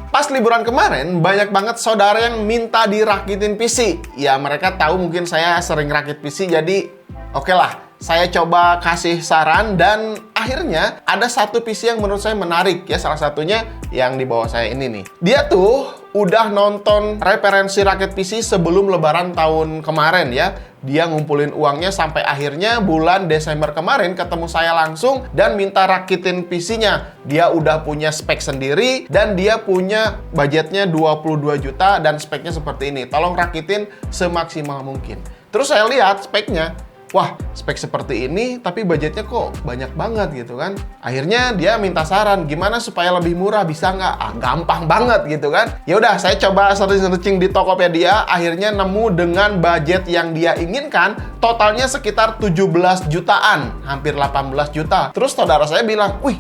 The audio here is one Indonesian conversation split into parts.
Pas liburan kemarin, banyak banget saudara yang minta dirakitin PC. Ya, mereka tahu mungkin saya sering rakit PC, jadi oke lah, saya coba kasih saran dan akhirnya ada satu PC yang menurut saya menarik ya. Salah satunya yang di bawah saya ini nih. Dia tuh udah nonton referensi rakit PC sebelum lebaran tahun kemarin ya. Dia ngumpulin uangnya sampai akhirnya bulan Desember kemarin ketemu saya langsung dan minta rakitin PC-nya. Dia udah punya spek sendiri dan dia punya budgetnya 22 juta dan speknya seperti ini. Tolong rakitin semaksimal mungkin. Terus saya lihat speknya. Wah, spek seperti ini, tapi budgetnya kok banyak banget gitu kan. Akhirnya dia minta saran, gimana supaya lebih murah, bisa nggak? Ah, gampang banget gitu kan. Ya udah, saya coba searching di Tokopedia, akhirnya nemu dengan budget yang dia inginkan, totalnya sekitar 17 jutaan, hampir 18 juta. Terus saudara saya bilang, wih,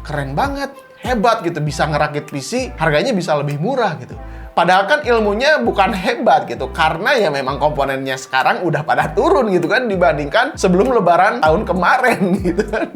keren banget, hebat gitu, bisa ngerakit PC, harganya bisa lebih murah gitu. Padahal kan ilmunya bukan hebat gitu, karena ya memang komponennya sekarang udah pada turun gitu kan dibandingkan sebelum lebaran tahun kemarin gitu kan.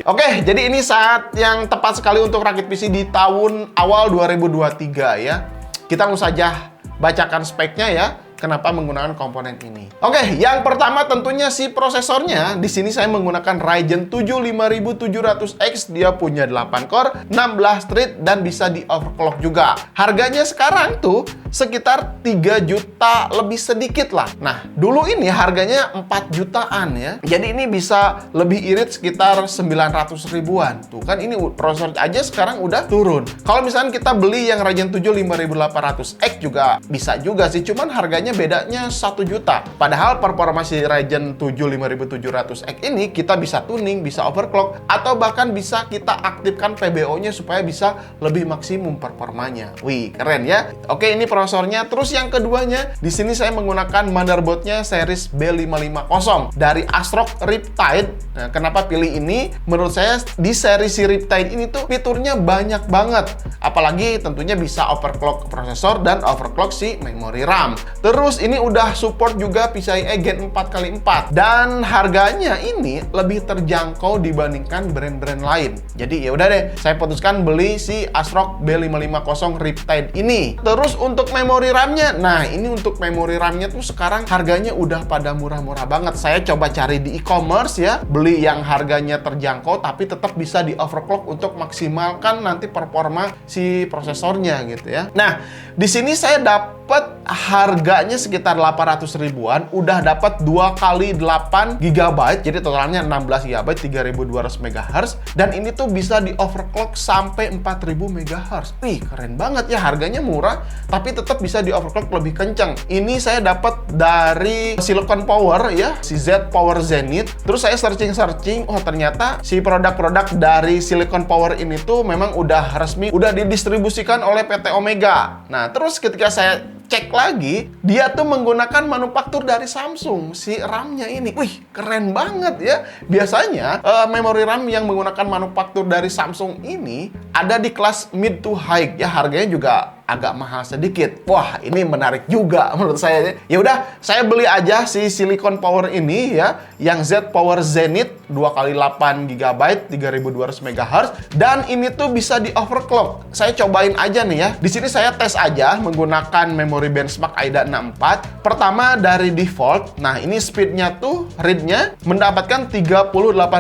Oke, jadi ini saat yang tepat sekali untuk rakit PC di tahun awal 2023 ya. Kita langsung saja bacakan speknya ya. Kenapa menggunakan komponen ini? Oke, yang pertama tentunya si prosesornya. Di sini saya menggunakan Ryzen 7 5700X. Dia punya 8 core, 16 thread dan bisa di overclock juga. Harganya sekarang tuh sekitar 3 juta lebih sedikit lah. Nah, dulu ini harganya 4 jutaan ya. Jadi ini bisa lebih irit sekitar 900 ribuan. Tuh kan ini prosesor aja sekarang udah turun. Kalau misalnya kita beli yang Ryzen 7 5800X juga bisa juga sih. Cuman harganya bedanya 1 juta. Padahal performa si Ryzen 7 5700X ini kita bisa tuning, bisa overclock, atau bahkan bisa kita aktifkan PBO-nya supaya bisa lebih maksimum performanya. Wih, keren ya. Oke, ini prosesornya. Terus yang keduanya, di sini saya menggunakan motherboardnya series B550 dari ASRock Riptide. Nah, kenapa pilih ini? Menurut saya di seri si Riptide ini tuh fiturnya banyak banget. Apalagi tentunya bisa overclock prosesor dan overclock si memori RAM. Terus ini udah support juga PCIe Gen 4x4 dan harganya ini lebih terjangkau dibandingkan brand-brand lain. Jadi ya udah deh, saya putuskan beli si ASRock B550 Riptide ini. Terus untuk memori RAM-nya, nah ini untuk memori RAM-nya tuh sekarang harganya udah pada murah-murah banget. Saya coba cari di e-commerce ya, beli yang harganya terjangkau tapi tetap bisa di overclock untuk maksimalkan nanti performa si prosesornya gitu ya. Nah, di sini saya dapat harganya sekitar 800 ribuan, udah dapat 2 kali 8 GB, jadi totalnya 16 GB 3200 MHz, dan ini tuh bisa di overclock sampai 4000 MHz. Wih, keren banget ya, harganya murah tapi tetap bisa di overclock lebih kenceng. Ini saya dapat dari Silicon Power ya, si Z Power Zenith. Terus saya searching, oh ternyata si produk-produk dari Silicon Power ini tuh memang udah resmi, udah didistribusikan oleh PT Omega. Nah, terus ketika saya cek lagi, dia tuh menggunakan manufaktur dari Samsung, si RAM-nya ini. Wih, keren banget ya. Biasanya, memori RAM yang menggunakan manufaktur dari Samsung ini ada di kelas mid to high ya, harganya juga agak mahal sedikit. Wah, ini menarik juga menurut saya. Ya udah, saya beli aja si Silicon Power ini ya, yang Z Power Zenith 2 kali 8 GB 3200 MHz, dan ini tuh bisa di overclock. Saya cobain aja nih ya. Di sini saya tes aja menggunakan memori benchmark AIDA 64. Pertama dari default. Nah, ini speednya tuh read-nya mendapatkan 38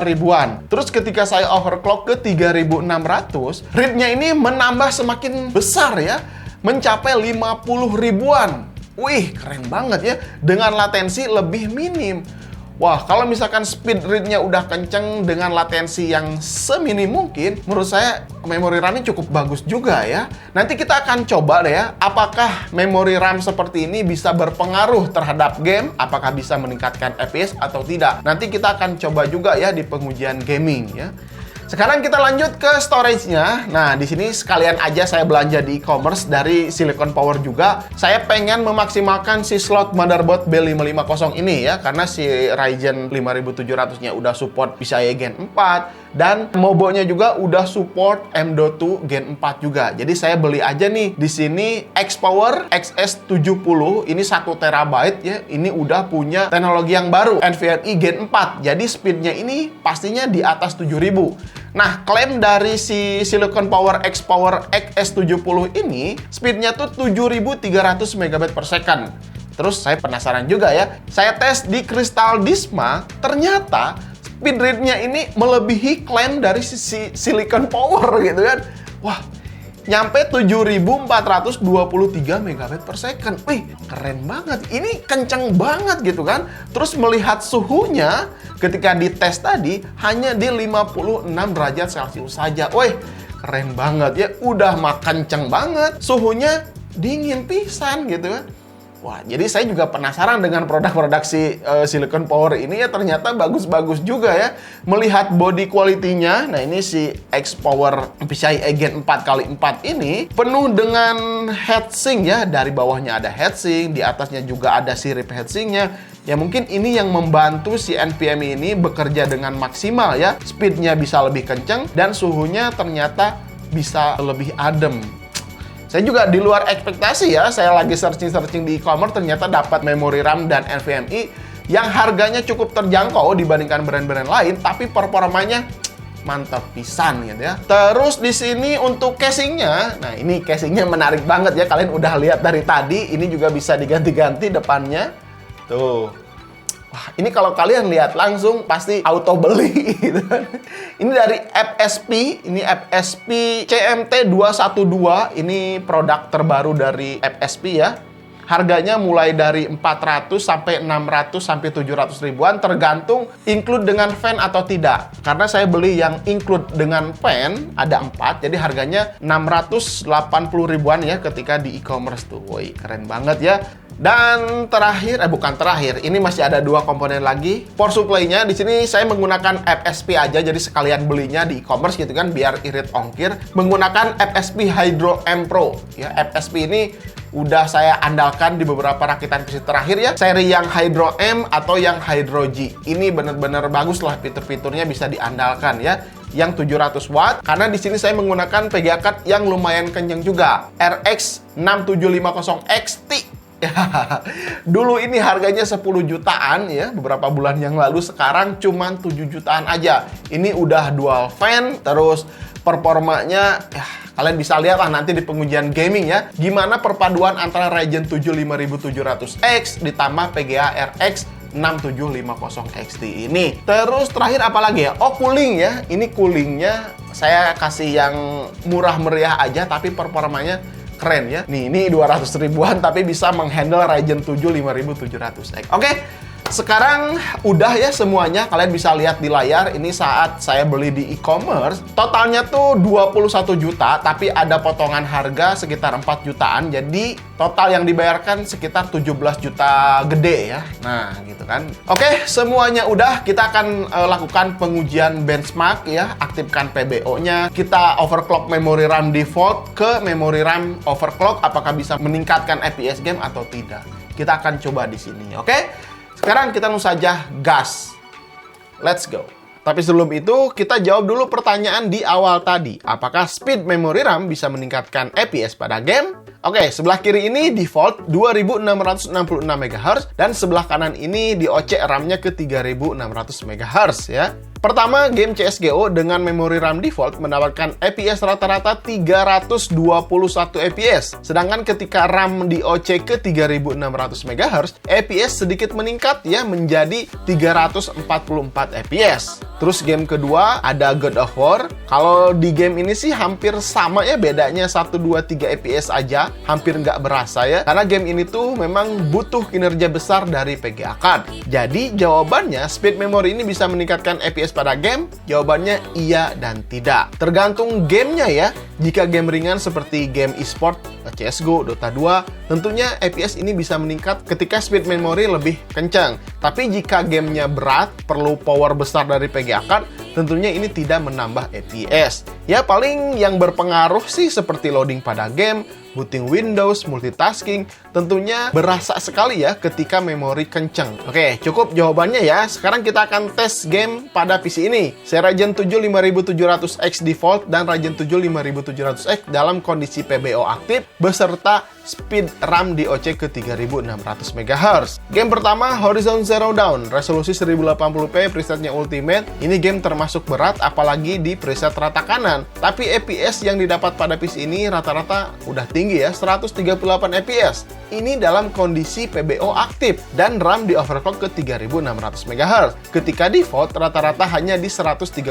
ribuan. Terus ketika saya overclock ke 3600, read-nya ini menambah semakin besar ya, mencapai 50 ribuan. Wih, keren banget ya, dengan latensi lebih minim. Wah, kalau misalkan speed read-nya udah kenceng dengan latensi yang seminim mungkin, menurut saya memori RAM-nya cukup bagus juga ya. Nanti kita akan coba deh ya, apakah memori RAM seperti ini bisa berpengaruh terhadap game, apakah bisa meningkatkan FPS atau tidak. Nanti kita akan coba juga ya di pengujian gaming ya. Sekarang kita lanjut ke storage-nya. Nah, di sini sekalian aja saya belanja di e-commerce dari Silicon Power juga. Saya pengen memaksimalkan si slot motherboard B550 ini ya, karena si Ryzen 5700-nya udah support PCIe Gen 4 dan Mobo-nya juga udah support M.2 Gen 4 juga. Jadi saya beli aja nih di sini X-Power XS70, ini 1 TB ya. Ini udah punya teknologi yang baru, NVMe Gen 4. Jadi speednya ini pastinya di atas 7000. Nah, klaim dari si Silicon Power X Power XS70 ini, speednya tuh 7.300 megabit per second. Terus saya penasaran juga ya, saya tes di Crystal Disma, ternyata speed rate-nya ini melebihi klaim dari si Silicon Power gitu kan. Wah, nyampe 7.423 megabit per second. Wih, keren banget. Ini kenceng banget gitu kan. Terus melihat suhunya ketika dites tadi hanya di 56 derajat Celcius saja. Wih, keren banget ya. Udah mah kenceng banget. Suhunya dingin pisan gitu kan. Wah, jadi saya juga penasaran dengan produk-produk si Silicon Power ini ya, ternyata bagus-bagus juga ya. Melihat body quality-nya, nah ini si X Power PCIe Gen 4x4 ini penuh dengan heatsink ya. Dari bawahnya ada heatsink, di atasnya juga ada sirip heatsinknya. Ya mungkin ini yang membantu si NVMe ini bekerja dengan maksimal ya. Speednya bisa lebih kenceng dan suhunya ternyata bisa lebih adem. Saya juga di luar ekspektasi ya, saya lagi searching di e-commerce, ternyata dapat memori RAM dan NVMe yang harganya cukup terjangkau dibandingkan brand-brand lain, tapi performanya mantap pisan gitu ya. Terus di sini untuk casingnya, nah ini casingnya menarik banget ya, kalian udah lihat dari tadi, ini juga bisa diganti-ganti depannya. Tuh. Wah, ini kalau kalian lihat langsung pasti auto beli gitu kan. Ini dari FSP, ini FSP CMT212, ini produk terbaru dari FSP ya. Harganya mulai dari 400 sampai 600 sampai 700 ribuan tergantung include dengan fan atau tidak. Karena saya beli yang include dengan fan ada 4, jadi harganya 680 ribuan ya ketika di e-commerce tuh. Woi, keren banget ya. Dan terakhir, bukan terakhir, ini masih ada 2 komponen lagi. Power supply-nya di sini saya menggunakan FSP aja, jadi sekalian belinya di e-commerce gitu kan, biar irit ongkir. Menggunakan FSP Hydro M Pro. Ya, FSP ini udah saya andalkan di beberapa rakitan PC terakhir ya. Seri yang Hydro M atau yang Hydro G. Ini bener-bener bagus lah, fitur-fiturnya bisa diandalkan ya. Yang 700 watt, karena di sini saya menggunakan PGA card yang lumayan kenceng juga. RX 6750 XT. Dulu ini harganya 10 jutaan ya, beberapa bulan yang lalu, sekarang cuman 7 jutaan aja. Ini udah dual fan, terus performanya ya, kalian bisa lihat lah nanti di pengujian gaming ya, gimana perpaduan antara Ryzen 7 5700X ditambah PGA RX 6750 XT ini. Terus terakhir apa lagi ya? Oh, cooling ya. Ini coolingnya saya kasih yang murah meriah aja, tapi performanya keren ya. Nih, ini 200 ribuan tapi bisa menghandle Ryzen 7 5700X. Oke, sekarang udah ya semuanya. Kalian bisa lihat di layar. Ini saat saya beli di e-commerce. Totalnya tuh 21 juta, tapi ada potongan harga sekitar 4 jutaan. Jadi total yang dibayarkan sekitar 17 juta gede ya. Nah, gitu kan. Oke, semuanya udah. Kita akan lakukan pengujian benchmark ya. Aktifkan PBO-nya. Kita overclock memori RAM default ke memori RAM overclock. Apakah bisa meningkatkan FPS game atau tidak? Kita akan coba di sini, oke? Sekarang kita langsung saja gas. Let's go. Tapi sebelum itu, kita jawab dulu pertanyaan di awal tadi. Apakah speed memory RAM bisa meningkatkan FPS pada game? Oke, sebelah kiri ini default 2666 MHz dan sebelah kanan ini diocek RAM-nya ke 3600 MHz ya. Pertama, game CSGO dengan memori RAM default mendapatkan FPS rata-rata 321 FPS. Sedangkan ketika RAM di-OC ke 3600 MHz, FPS sedikit meningkat ya menjadi 344 FPS. Terus game kedua ada God of War. Kalau di game ini sih hampir sama ya, bedanya 1, 2, 3 FPS aja. Hampir nggak berasa ya. Karena game ini tuh memang butuh kinerja besar dari PGA card. Jadi jawabannya, speed memory ini bisa meningkatkan FPS pada game? Jawabannya iya dan tidak. Tergantung gamenya ya. Jika game ringan seperti game e-sport, CSGO, Dota 2, tentunya FPS ini bisa meningkat ketika speed memory lebih kencang. Tapi jika gamenya berat, perlu power besar dari PGA card, tentunya ini tidak menambah FPS. Ya paling yang berpengaruh sih seperti loading pada game, booting Windows, multitasking, tentunya berasa sekali ya ketika memori kenceng. Oke, cukup jawabannya ya. Sekarang kita akan tes game pada PC ini. Saya Ryzen 7 5700X default dan Ryzen 7 5700X dalam kondisi PBO aktif beserta speed RAM DOC ke 3600 MHz. Game pertama Horizon Zero Dawn, resolusi 1080p, presetnya Ultimate. Ini game termasuk berat apalagi di preset rata kanan. Tapi FPS yang didapat pada PC ini rata-rata udah tinggi ya, 138 FPS. Ini dalam kondisi PBO aktif dan RAM di overclock ke 3600 MHz. Ketika default rata-rata hanya di 132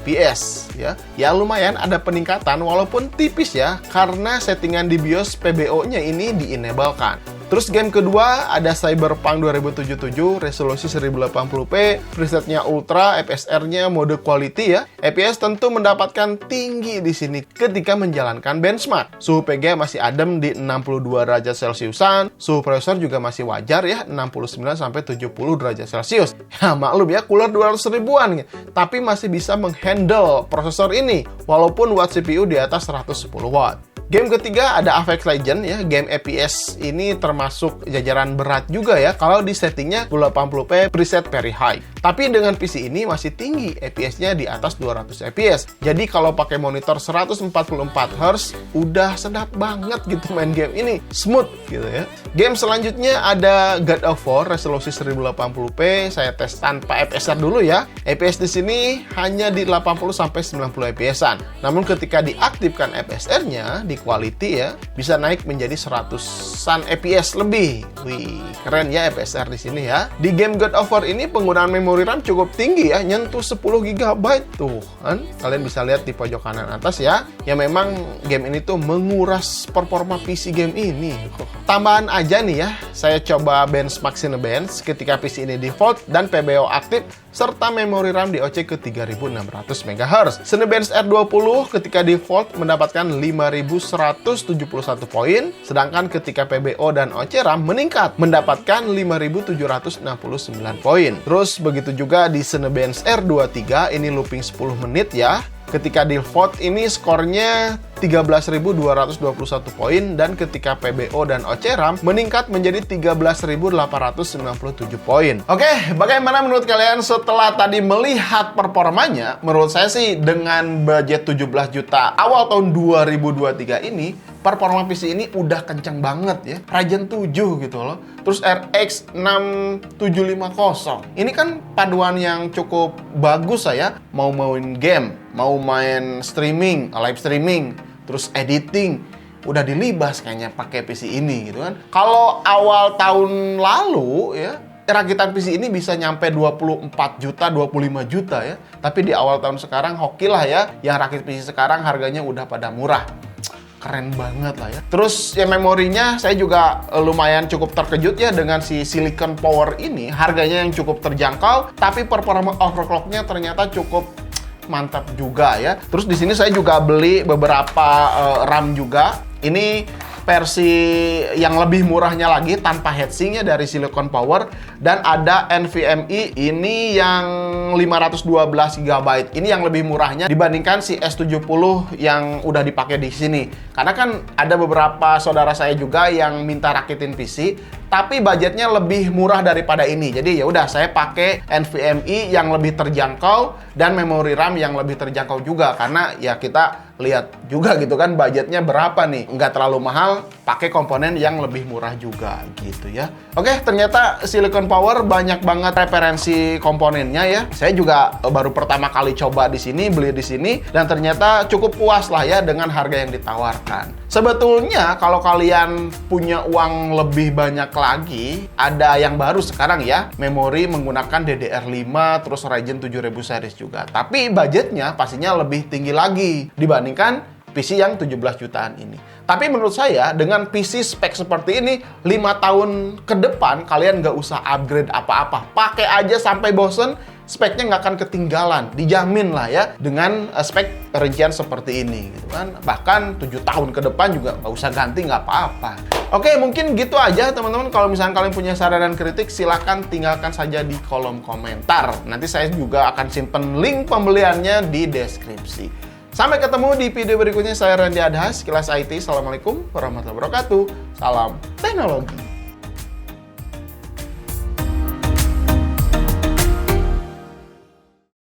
FPS ya. Ya lumayan ada peningkatan walaupun tipis ya karena settingan di BIOS PBO-nya ini di-enablekan. Terus game kedua ada Cyberpunk 2077, resolusi 1080p, presetnya Ultra, FSR-nya mode quality ya. FPS tentu mendapatkan tinggi di sini ketika menjalankan benchmark. Suhu PG masih adem di 62 derajat Celciusan, suhu prosesor juga masih wajar ya, 69 sampai 70 derajat Celcius. Ya maklum ya, cooler 200 ribuan, tapi masih bisa menghandle prosesor ini walaupun watt CPU di atas 110 watt. Game ketiga ada Apex Legends ya, game FPS ini termasuk jajaran berat juga ya kalau di settingnya 1080p preset very high. Tapi dengan PC ini masih tinggi, FPS-nya di atas 200 FPS. Jadi kalau pakai monitor 144 Hz udah sedap banget gitu main game ini, smooth gitu ya. Game selanjutnya ada God of War, resolusi 1080p, saya tes tanpa FSR dulu ya. FPS di sini hanya di 80 sampai 90 FPS-an. Namun ketika diaktifkan FSR-nya di quality ya, bisa naik menjadi 100-an FPS lebih. Wih, keren ya FSR di sini ya. Di game God of War ini penggunaan memori RAM cukup tinggi ya, nyentuh 10 GB tuh kan. Kalian bisa lihat di pojok kanan atas ya. Ya memang game ini tuh menguras performa PC game ini. Tambahan aja nih ya, saya coba benchmark Cinebench ketika PC ini default dan PBO aktif serta memori RAM DOC ke 3600 MHz. Cinebench R20 ketika default mendapatkan 5171 poin, sedangkan ketika PBO dan OC RAM meningkat mendapatkan 5769 poin. Terus begitu juga di Cinebench R23 ini looping 10 menit ya. Ketika default ini skornya 13.221 poin dan ketika PBO dan OC RAM meningkat menjadi 13.897 poin. Oke, bagaimana menurut kalian setelah tadi melihat performanya? Menurut saya sih dengan budget 17 juta awal tahun 2023 ini, performa PC ini udah kenceng banget ya. Ryzen 7 gitu loh. Terus RX 6750. Ini kan paduan yang cukup bagus saya. Mau main game, mau main streaming, live streaming, terus editing, udah dilibas kayaknya pakai PC ini gitu kan. Kalau awal tahun lalu ya, rakitan PC ini bisa nyampe 24 juta, 25 juta ya. Tapi di awal tahun sekarang hoki lah ya, yang rakit PC sekarang harganya udah pada murah. Keren banget lah ya. Terus ya memorinya saya juga lumayan cukup terkejut ya dengan si Silicon Power ini. Harganya yang cukup terjangkau, tapi performa overclocknya ternyata cukup mantap juga ya. Terus di sini saya juga beli beberapa RAM juga. Ini versi yang lebih murahnya lagi tanpa heatsinknya dari Silicon Power, dan ada NVMe ini yang 512 GB. Ini yang lebih murahnya dibandingkan si S70 yang udah dipakai di sini. Karena kan ada beberapa saudara saya juga yang minta rakitin PC tapi budgetnya lebih murah daripada ini. Jadi ya udah saya pakai NVMe yang lebih terjangkau dan memori RAM yang lebih terjangkau juga, karena ya kita lihat juga gitu kan budgetnya berapa nih, nggak terlalu mahal, pakai komponen yang lebih murah juga gitu ya. Oke, ternyata Silicon Power banyak banget referensi komponennya ya. Saya juga baru pertama kali coba di sini, beli di sini, dan ternyata cukup puas lah ya dengan harga yang ditawarkan. Sebetulnya kalau kalian punya uang lebih banyak lagi, ada yang baru sekarang ya, memori menggunakan DDR5 terus Ryzen 7000 series juga. Tapi budgetnya pastinya lebih tinggi lagi dibandingkan PC yang 17 jutaan ini. Tapi menurut saya dengan PC spek seperti ini, 5 tahun ke depan kalian nggak usah upgrade apa-apa. Pakai aja sampai bosen, speknya nggak akan ketinggalan. Dijamin lah ya dengan spek rincian seperti ini gitu kan. Bahkan 7 tahun ke depan juga nggak usah ganti, nggak apa-apa. Oke, mungkin gitu aja teman-teman. Kalau misalnya kalian punya saran dan kritik, silahkan tinggalkan saja di kolom komentar. Nanti saya juga akan simpen link pembeliannya di deskripsi. Sampai ketemu di video berikutnya. Saya Randy Adhas, Kilas IT. Assalamualaikum warahmatullahi wabarakatuh. Salam teknologi.